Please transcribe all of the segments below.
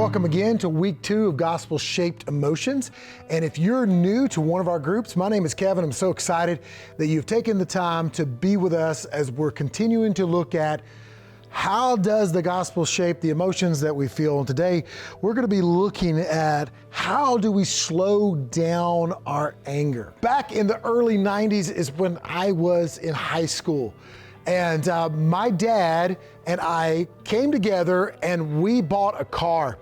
welcome again to week 2 of Gospel Shaped Emotions. And if you're new to one of our groups, my name is Kevin. I'm so excited that you've taken the time to be with us as we're continuing to look at how does the gospel shape the emotions that we feel. And today we're going to be looking at how do we slow down our anger. Back in the early 90s is when I was in high school. And my dad and I came together and we bought a car.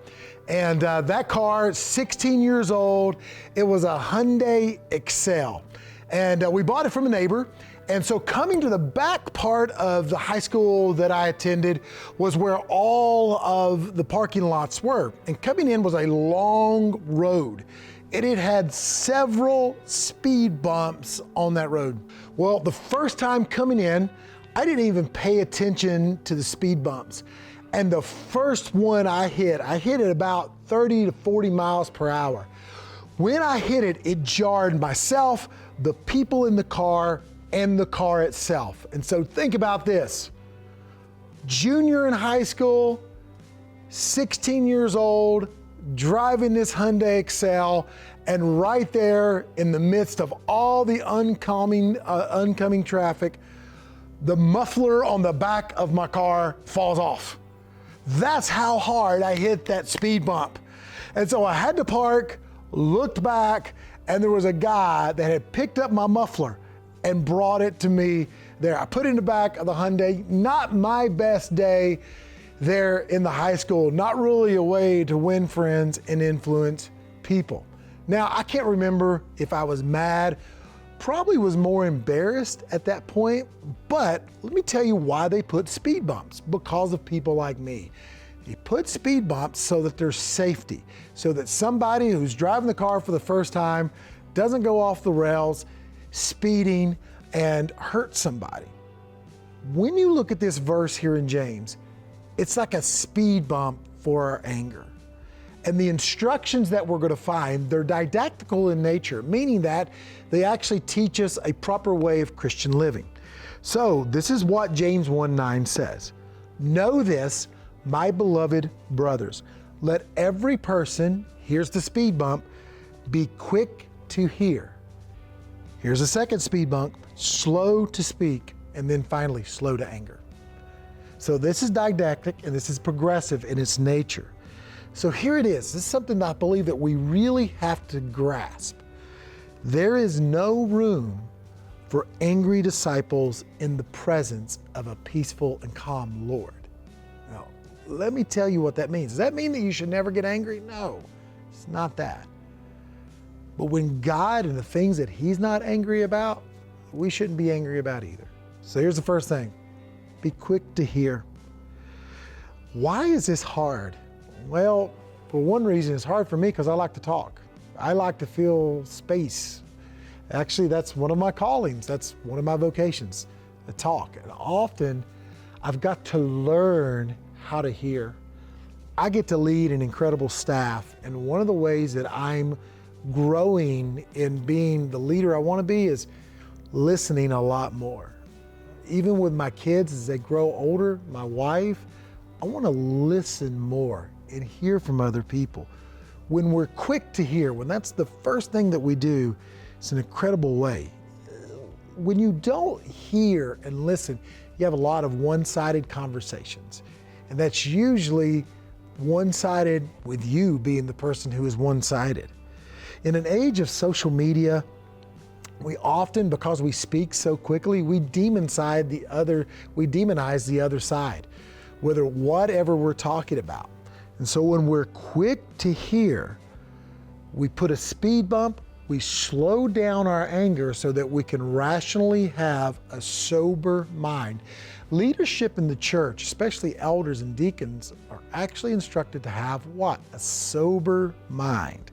And that car, 16 years old, it was a Hyundai Excel. And we bought it from a neighbor. And so coming to the back part of the high school that I attended was where all of the parking lots were. And coming in was a long road. And it had several speed bumps on that road. Well, the first time coming in, I didn't even pay attention to the speed bumps. And the first one I hit at about 30 to 40 miles per hour. When I hit it, it jarred myself, the people in the car, and the car itself. And so think about this. Junior in high school, 16 years old, driving this Hyundai Excel, and right there in the midst of all the oncoming traffic, the muffler on the back of my car falls off. That's how hard I hit that speed bump. And so I had to park, looked back, and there was a guy that had picked up my muffler and brought it to me there. I put it in the back of the Hyundai. Not my best day there in the high school. Not really a way to win friends and influence people. Now, I can't remember if I was mad. Probably was more embarrassed at that point, but let me tell you why they put speed bumps. Because of people like me. They put speed bumps so that there's safety, so that somebody who's driving the car for the first time doesn't go off the rails, speeding and hurt somebody. When you look at this verse here in James, it's like a speed bump for our anger. And the instructions that we're going to find, they're didactical in nature, meaning that they actually teach us a proper way of Christian living. So this is what James 1:9 says. Know this, my beloved brothers, let every person, here's the speed bump, be quick to hear. Here's a second speed bump, slow to speak, and then finally slow to anger. So this is didactic and this is progressive in its nature. So here it is. This is something I believe that we really have to grasp. There is no room for angry disciples in the presence of a peaceful and calm Lord. Now, let me tell you what that means. Does that mean that you should never get angry? No, it's not that. But when God and the things that He's not angry about, we shouldn't be angry about either. So here's the first thing. Be quick to hear. Why is this hard? Well, for one reason, it's hard for me because I like to talk. I like to fill space. Actually, that's one of my callings. That's one of my vocations, to talk. And often, I've got to learn how to hear. I get to lead an incredible staff, and one of the ways that I'm growing in being the leader I want to be is listening a lot more. Even with my kids as they grow older, my wife, I want to listen more and hear from other people. When we're quick to hear, when that's the first thing that we do, it's an incredible way. When you don't hear and listen, you have a lot of one-sided conversations. And that's usually one-sided with you being the person who is one-sided. In an age of social media, we often, because we speak so quickly, we demonize the other side, whatever we're talking about. And so when we're quick to hear, we put a speed bump, we slow down our anger so that we can rationally have a sober mind. Leadership in the church, especially elders and deacons, are actually instructed to have what? A sober mind.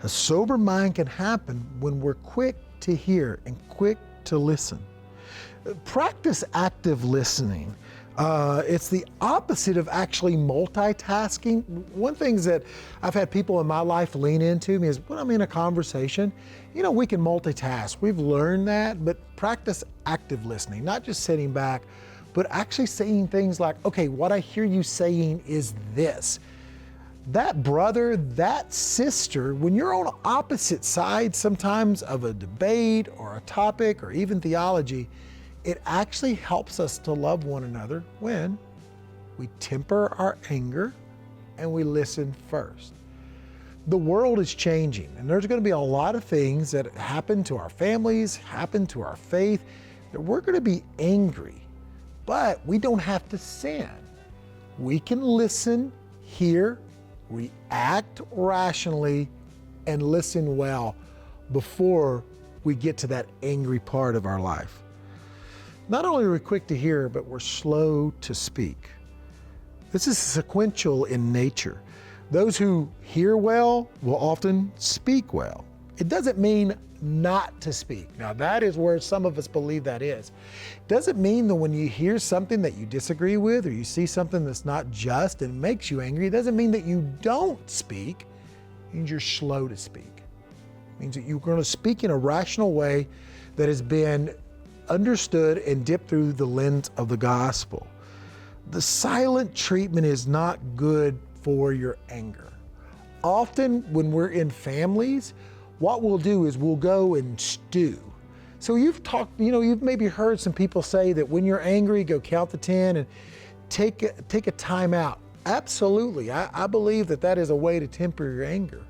A sober mind can happen when we're quick to hear and quick to listen. Practice active listening. It's the opposite of actually multitasking. One thing that I've had people in my life lean into me is when I'm in a conversation, we can multitask. We've learned that, but practice active listening, not just sitting back, but actually saying things like, okay, what I hear you saying is this. that brother, that sister, when you're on opposite sides sometimes of a debate or a topic or even theology, it actually helps us to love one another when we temper our anger and we listen first. The world is changing, and there's going to be a lot of things that happen to our families, happen to our faith, that we're going to be angry, but we don't have to sin. We can listen, hear, react rationally, and listen well before we get to that angry part of our life. Not only are we quick to hear, but we're slow to speak. This is sequential in nature. Those who hear well will often speak well. It doesn't mean not to speak. Now that is where some of us believe that is. It doesn't mean that when you hear something that you disagree with or you see something that's not just and makes you angry, it doesn't mean that you don't speak. It means you're slow to speak. It means that you're going to speak in a rational way that has been understood and dipped through the lens of the gospel. The silent treatment is not good for your anger. Often when we're in families, what we'll do is we'll go and stew. So you've maybe heard some people say that when you're angry, go count to 10 and take a time out. Absolutely, I believe that is a way to temper your anger.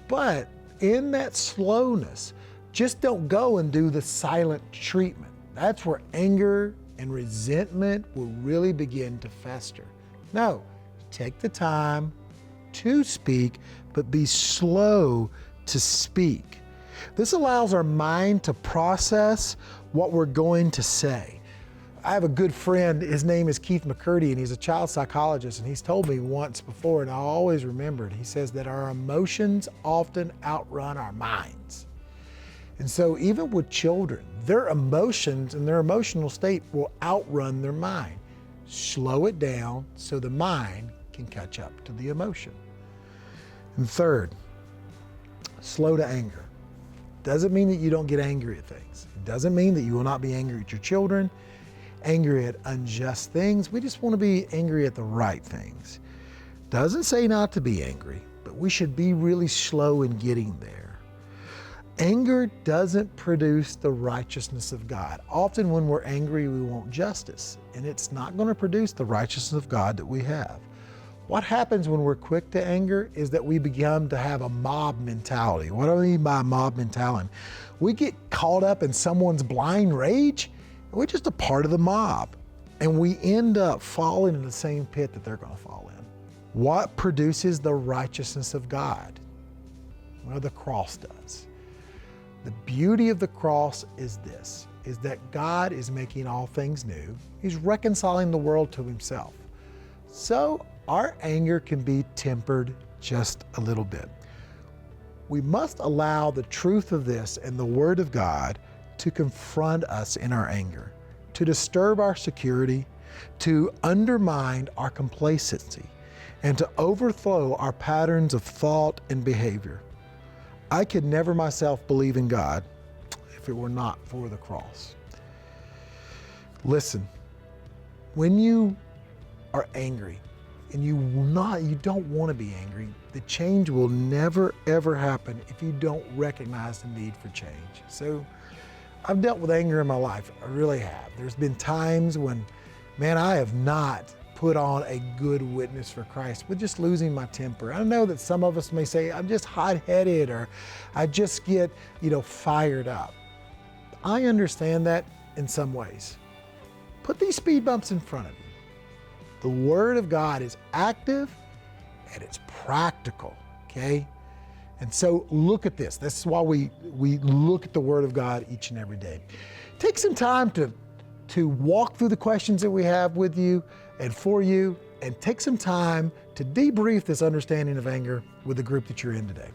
But in that slowness, just don't go and do the silent treatment. That's where anger and resentment will really begin to fester. No, take the time to speak, but be slow to speak. This allows our mind to process what we're going to say. I have a good friend, his name is Keith McCurdy, and he's a child psychologist, and he's told me once before, and I always remembered, he says that our emotions often outrun our minds. And so even with children, their emotions and their emotional state will outrun their mind. Slow it down so the mind can catch up to the emotion. And third, slow to anger. Doesn't mean that you don't get angry at things. It doesn't mean that you will not be angry at your children, angry at unjust things. We just want to be angry at the right things. Doesn't say not to be angry, but we should be really slow in getting there. Anger doesn't produce the righteousness of God. Often when we're angry, we want justice, and it's not going to produce the righteousness of God that we have. What happens when we're quick to anger is that we begin to have a mob mentality. What do I mean by mob mentality? We get caught up in someone's blind rage, and we're just a part of the mob. And we end up falling in the same pit that they're going to fall in. What produces the righteousness of God? Well, the cross does. The beauty of the cross is this, is that God is making all things new. He's reconciling the world to himself. So our anger can be tempered just a little bit. We must allow the truth of this and the Word of God to confront us in our anger, to disturb our security, to undermine our complacency, and to overthrow our patterns of thought and behavior. I could never myself believe in God if it were not for the cross. Listen, when you are angry, and you don't want to be angry, the change will never, ever happen if you don't recognize the need for change. So I've dealt with anger in my life. I really have. There's been times when, man, I have not put on a good witness for Christ with just losing my temper. I know that some of us may say, I'm just hot-headed, or I just get, fired up. I understand that in some ways. Put these speed bumps in front of you. The Word of God is active and it's practical, okay? And so look at this. This is why we look at the Word of God each and every day. Take some time to walk through the questions that we have with you and for you, and take some time to debrief this understanding of anger with the group that you're in today.